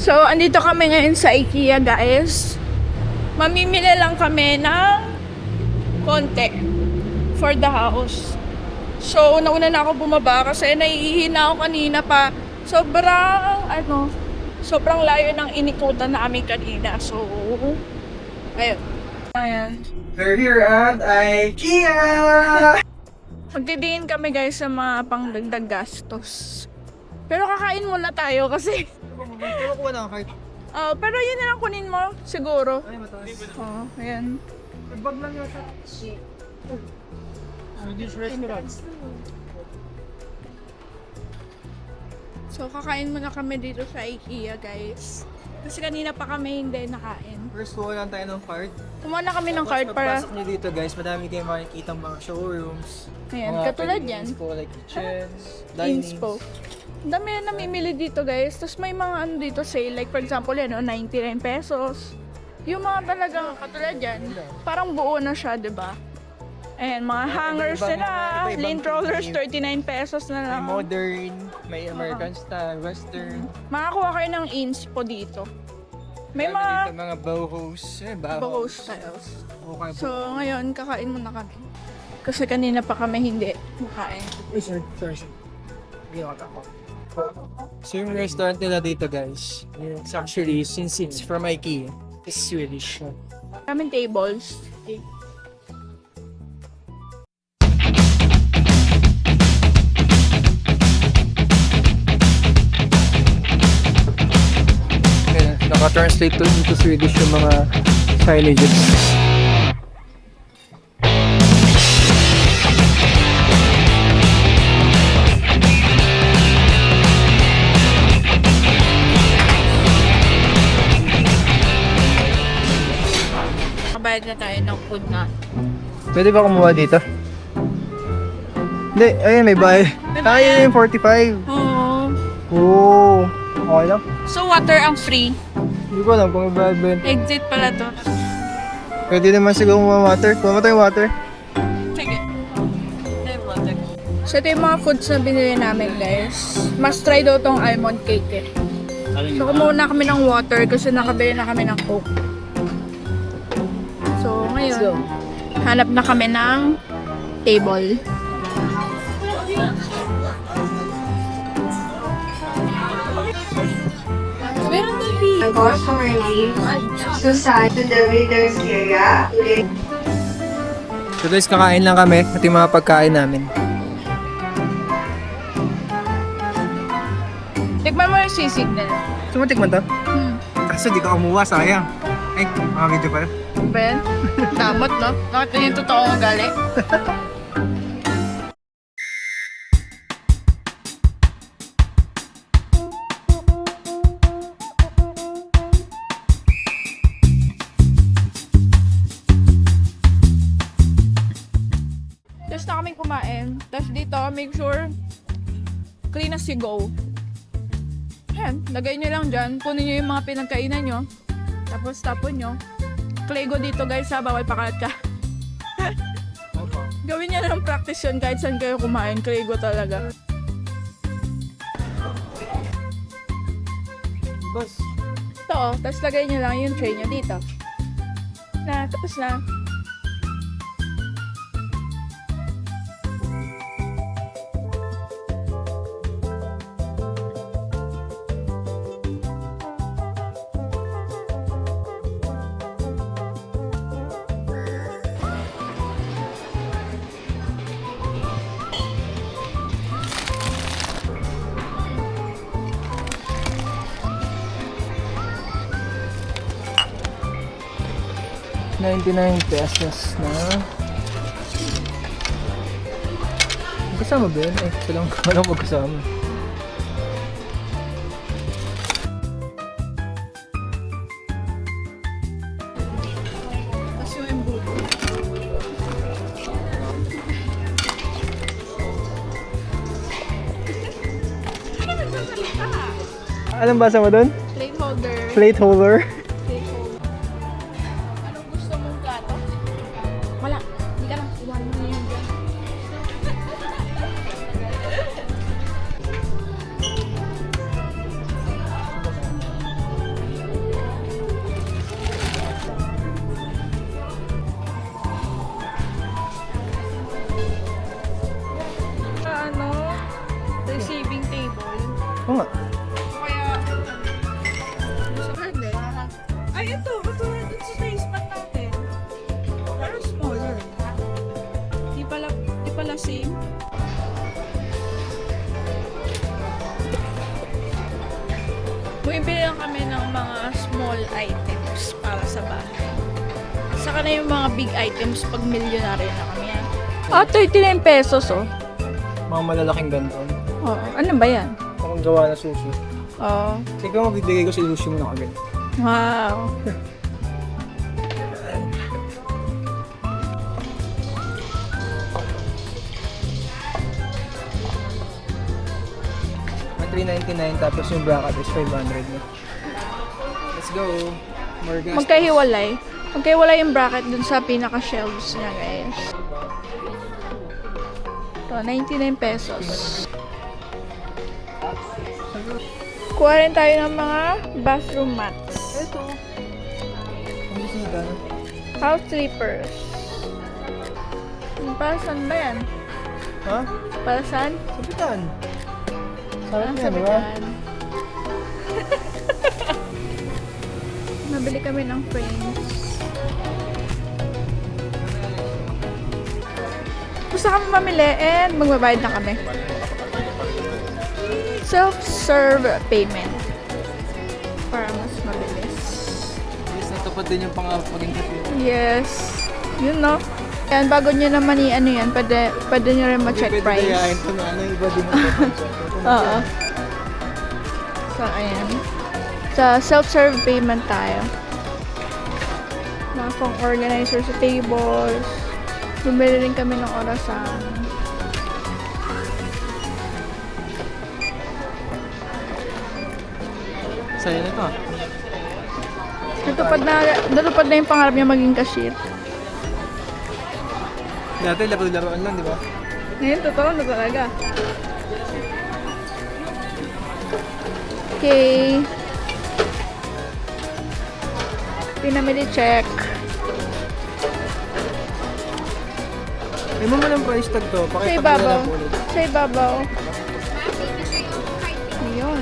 So, andito kami ngayon sa IKEA, guys. Mamimili lang kami ng konti for the house. So, nauna na ako bumaba kasi nahihina ako kanina pa. Sobrang layo ng inikutan namin kanina. So, ayun. We're here at IKEA! Magdidiin kami guys sa mga pangdagdag gastos. Pero kakain muna tayo kasi Kuha na kahit. pero yun na lang kunin mo, siguro. Ay, mataas. Oo, ayan. Bag lang yata. This restaurant. So, kakain muna kami dito sa IKEA, guys. Kasi kanina pa kami hindi nakain. First, kuha lang tayo ng card. Kumuha na kami ng card para... Pagpasok nyo dito guys, madami kayong makikita mga showrooms. Ayan, Mga katulad pwedeng yan. inspo, like kitchens, dinings. Inspo. Ang dami na namimili dito, guys. Tapos may mga ano dito sale. Like, for example, yan, 99 pesos. Yung mga talagang katulad yan, parang buo na siya, di ba? Ayan, mga hangers nila. iba-ibang Lint rollers, theme. 39 pesos na May lang. modern, may American style, western. Makakuha kayo ng inspo dito. May Marami mga dito mga bohos. bago styles. Okay po. So, ngayon, kakain muna kami. Kasi kanina pa kami hindi makain. Sorry. Ginawa ako. So yung restaurant nila dito guys, it's actually, since it's from IKEA, it's Swedish. Kaming tables. Ayan, naka-translate to into Swedish yung mga signages. Nakabayad na tayo ng food na. Pwede ba kumuha dito? Hindi, ayun may bayad. Tayo yung 45. Oo. Oo. Okay lang. So, water ang free. Hindi ko alam kung may bayad ba yun. Exit pala to. Pwede naman siguro kumuha water. Kuha mo tayong water. Sige. So, ito yung mga foods na binili namin, guys. Must try daw tong almond cake eh. So, kumuha na kami ng water kasi nakabili na kami ng coke. So, ngayon, hanap na kami ng table. The customer name to sign to the reader's area. So guys, kakain lang kami at yung mga pagkain namin. Tikman mo yung sisig na. Sumatik man to? Kaso di ka kumuha, sayang. Ay, mga video pala. Ben, damot no? Nakita yung totoo ang gali. Tapos na kaming kumain. Tapos dito, make sure clean as you go. Ayan, lagay nyo lang dyan. Kunin nyo yung mga pinagkainan nyo. Tapos tapon nyo. Klego dito guys ha, bawal pakalat ka. Gawin nyo lang practice yun kahit saan kayo kumain. Klego talaga. Boss. Ito oh, tapos lagay nyo lang yung tray nyo dito. Tapos na. ₱99 na. Magkasama ba yun? Eh, silang walang magkasama. Tapos yung embudo. Anong basa mo doon? Plate holder. Plate holder. Plate holder. Anong gusto mong plato? Wala. Hindi ka lang. Iwan mo na yun dyan. Oo nga. Kaya, sa birthday. Ay, ito sa taste pad natin. Pero smaller. Di pala same. Bumibili lang kami ng mga small items para sa bahay. Saka na yung mga big items pag milyonaryo na kami. 39 pesos oh. Mga malalaking ganton. Oo. Ano ba yan? Akong gawa na sushi. Oo. Sige, mabibigay ko si sushi mo na agad. Wow. $3.99 tapos yung bracket is 500 na. Let's go. More gas. Magkahiwalay yung bracket dun sa pinaka-shelves niya, guys. So, 99 pesos. Kuha rin tayo ng mga bathroom mats. Ito. Ang bisita. House slippers. Para saan ba yan? Ha? Para saan? Sabitan. Sarap Ah, yan, di ba? sabitan. Nabili kami ng frames. Gusto kami mamili and magbabayad na kami. Self-serve payment. Para mas mabilis. Yes, natupad din yung pangarap maging cashier. Yes. Yun no. Yan, bago nyo naman ano yan, pwede nyo rin ma-check Pwede price. dayain ito na ano, iba din ang Oo. So, ayan. Sa self-serve payment tayo. Mga pang organizer sa tables. Bumili rin kami ng orasan. Saya nito. Natupad na yung pangarap niya maging cashier. Dati laro-laroan lang, di ba? Ngayon, totoo na talaga. Okay. Pinamili check. May mo ng price tag to. Sa Pakita ko na ibabaw. lang ulit. Sa ibabaw. Yun.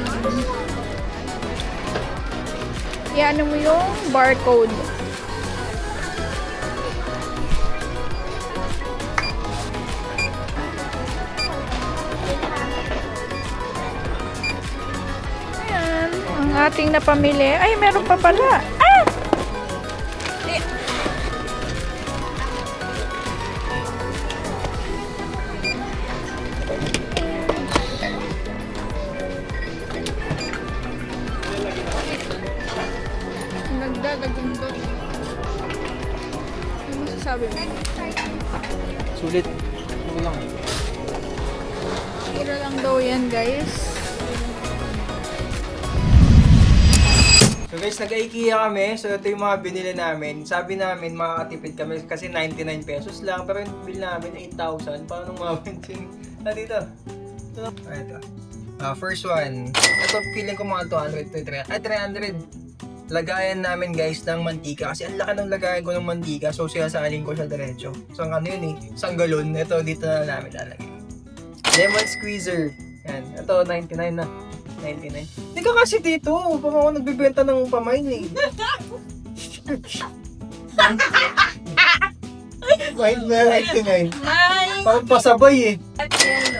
Iano mo yung barcode. Ayan. Ang ating napamili. Ay, meron pa pala. Ah! Di- Nagdadagundo. Ano masasabi mo? Sulit. Ano lang. Mura lang daw yan, guys. So guys, nag-IKEA kami. So ito yung mga binili namin. Sabi namin makakatipid kami kasi 99 pesos lang. Pero yung bill namin 8,000. Paano mabinting? Dito. Ito. First one. Ito feeling ko mga 200 to 300. Lagayan namin guys ng mantika. Kasi ang laki ng lagayan ko ng mantika. So siyasalin ko siya diretso. So ano yun eh. Isang galon. Ito dito na namin lalagay. Lemon squeezer. Yan. Ito 99 na. 99. Hindi ka kasi dito. Baka ako nagbibenta ng pamain eh. Mind na 99. Parang pasabay eh.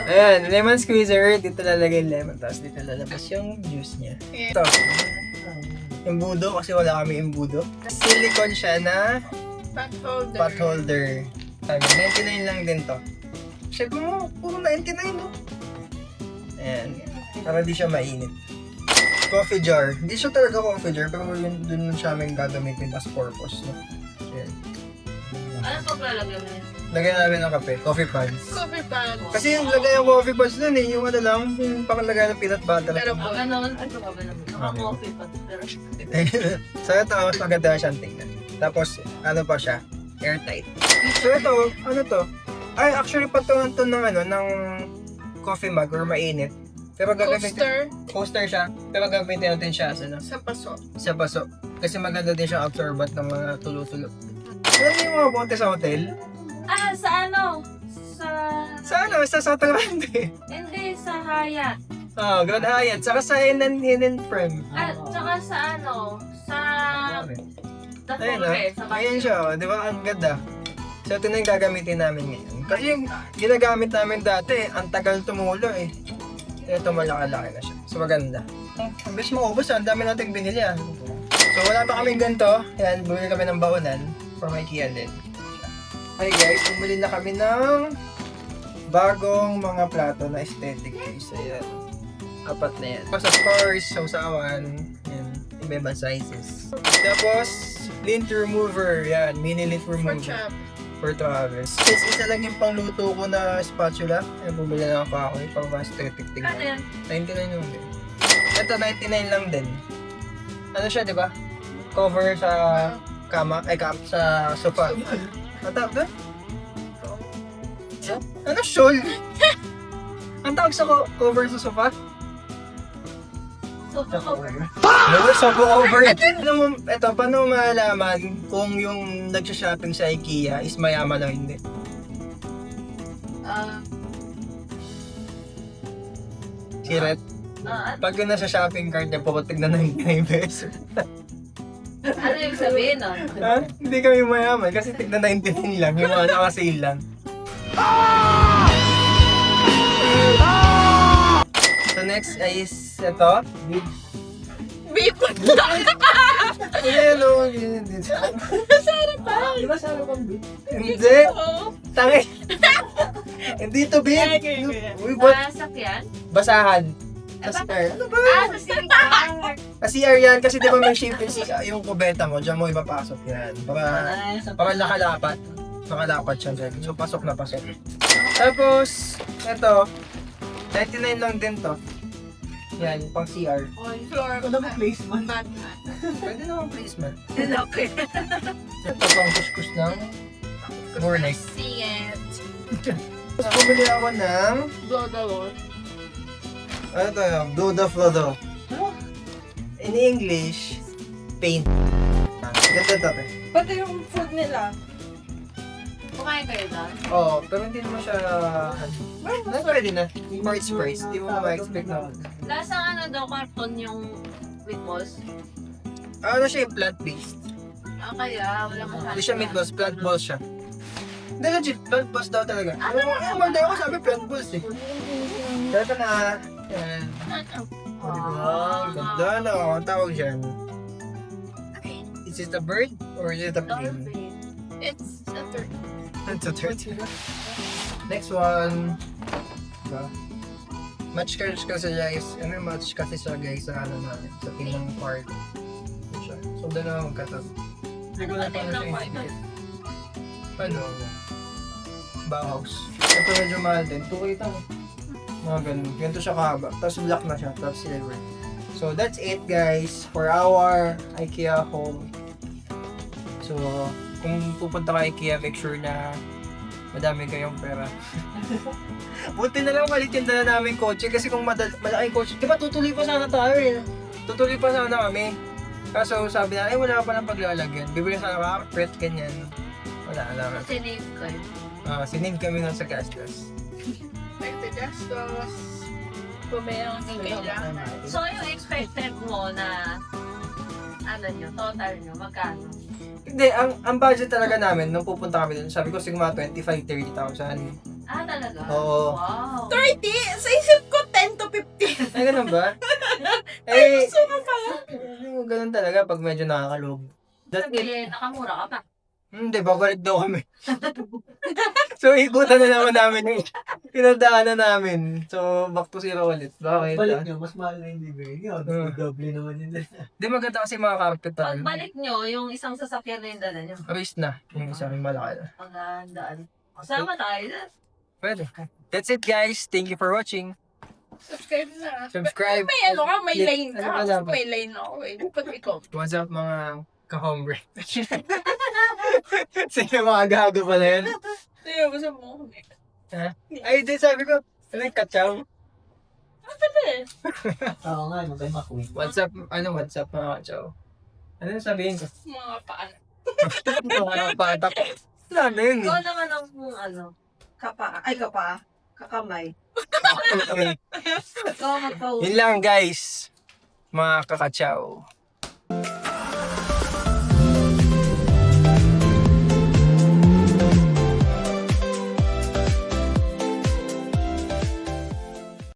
Ayan, lemon squeezer. Dito lalagay yung lemon. Tapos dito lalabas yung juice niya. Ito. Embudo kasi wala kami embudo. Silicone siya na pot holder. Sabi, 99 lang din to. Sabi mo, puro 99 no? Ayan. Para di siya mainit. Coffee jar. Hindi siya talaga coffee jar, pero yun dun siya may gagamitin as purpose. No? Ayan. Ano pa lalagyan mo? Lagyan namin ng kape. Coffee pads. Coffee pan. Kasi yung lagay ng coffee pads dun eh. Yung ano lang, yung panglagay ng peanut butter. Pero po, Ano naman? Ano ka ba naman? Naka-coffee pa. Pero So ito, mas maganda siyang tingnan. Tapos, ano pa siya? Airtight. So ito, ano to? Ay, actually, patunan to ng ano, ng coffee mug or mainit. Pero gagamitin, coaster siya. Pero gagamitin natin siya sa, ano, sa paso. sa baso. Kasi maganda din siya absorbent ng mga tulo-tulo. Alam niyo yung mga bote sa hotel? sa ano? Sa... Sa ano? Sa Soto Grande. Hindi, sa Hyatt. Oh, Grand Hyatt. Saka sa Hidden Prem. At saka sa ano, sa Ayun Dapore, sa Ayan siya, oh. Di ba? Ang ganda. So, ito na yung gagamitin namin ngayon. Kasi yung ginagamit namin dati, ang tagal tumulo eh. Ito malaki-laki na siya. So, maganda. Ang bilis maubos, ang dami natin binili ah. So, wala pa kaming ganito. Ayan, bumili kami ng baonan from IKEA din. Hi guys, bumili na kami ng bagong mga plato na aesthetic guys. Ayan. Apat na yan. Tapos of course, sausawan. Yan. Iba-ibang sizes. Tapos, lint remover. Yan. Mini lint remover. For travel. Since isa lang yung pangluto ko na spatula. Ayan, bumili na ako ako. Pang mas titig Ano yan? 99 yung din. Ito, 99 lang din. Ano siya, di ba? Cover sa kama. Ay, sa sofa. Ang tawag doon? Ano, shawl? Ang tawag sa cover sa sofa? So, cover. No, sofa over it. Ito, paano mo malalaman kung yung nagsha-shopping sa IKEA is mayaman o hindi? Siret? Pag yun nasa shopping cart niya, puputig na 99 pesos. Ano yung sabihin nun? Ha? Hindi kami mayaman kasi tigna 99 lang, yung mga naka-sale lang. So next is ito. Beef! Ayan o, yun dito. Sarap pa! Di ba sarap ang beef? Hindi! Tangi! Hindi to beef! Uy, ba't? Sasakyan? Basahan. Sa CR. Ano ba? Sa CR. Sa CR yan kasi di ba may shape yung kubeta mo, dyan mo ipapasok yan. Para nakalapat. Nakalapat siya dyan. So pasok na pasok. Tapos, eto, 99 lang din to. Yan, pang CR. Floor. Ano ba placement? Batman. Pwede naman placement. Okay. Ito pang kuskus ng Mornex. See it. Tapos bumili ako ng, Blow the Lord. ano to yung, Duda Flodo. In English, paint. Ganda to. Pati yung food nila. Kumain kayo doon? Oo, pero hindi naman siya, pwede na. For its price, hindi mo ma-expect na. Lasang ano daw, karton yung meatballs. Ano siya yung plant-based? Kaya wala mo Hindi siya meatballs, plant balls siya. Hindi legit, plant balls daw talaga. Umanda ako sabi plant balls eh. Dito na. Yan. O, di ba? Ganda na. Ang tawag dyan. Is it a bird or is it a plane? It's a third. It's a turtle. Next one. Diba? Match kasi guys. Ano match kasi siya guys sa ano namin. Sa pinang part. Siya. So, doon naman magkatabi. Hindi ko na paano siya isikip. Ano? Bauhaus. Ito medyo mahal din. Tukita mo. Mga ganun. Ganito siya kahaba. Tapos black na siya. Tapos silver. So, that's it guys for our IKEA home. So, kung pupunta ka IKEA, make sure na madami kayong pera. Buti na lang malit yung dala namin kotse kasi kung malaking kotse, di ba tutuloy pa sana tayo eh. Tutuloy pa sana kami. Kaso sabi na, wala pa lang paglalagyan. Bibili sana carpet, ganyan. Wala lang. Sinave kayo. Sinave kami nga sa gastos. Nagtagastos. Bumili ng kailangan. So, yung expected mo na ano nyo, total nyo, magkano? Hindi, ang budget talaga namin nung pupunta kami doon, sabi ko sigma 25-30,000. Talaga? Oo. Wow. 30! Sa isip ko 10 to 15. Ay, ganun ba? Gusto mo pala. Ganun talaga pag medyo nakakalog. Nakamura ka pa. Hindi, babalik daw kami. So, ikutan na naman namin yung pinadaanan namin. So, back to zero ulit. Bakit? Balik nyo, mas mahal na yung libre nyo. Doble naman yun. Di maganda kasi mga carpet tayo. Pagbalik nyo, yung isang sasakyan na yung dala nyo. Race na. Yung isa rin malaki na. Magandaan. Sama tayo na. Pwede. That's it guys. Thank you for watching. Subscribe na. Subscribe. May ano ka, may lane Ano ba ka. dapat? May lane ako eh. Dapat ikaw. What's up mga ka-hombre? Sige mga gago pala yun. Sige, basta mo. Ha? Ay, di sabi ko. Ano yung kachaw? Pwede eh. Oo nga, magay makuwi. What's up? Ano what's up mga kachaw? Ano yung sabihin ko? Mga paan. Mga patak. Wala na yun eh. Ikaw naman ang ano. Kapa. Ay, kapa. Kakamay. Yun lang guys, mga kakatsaw.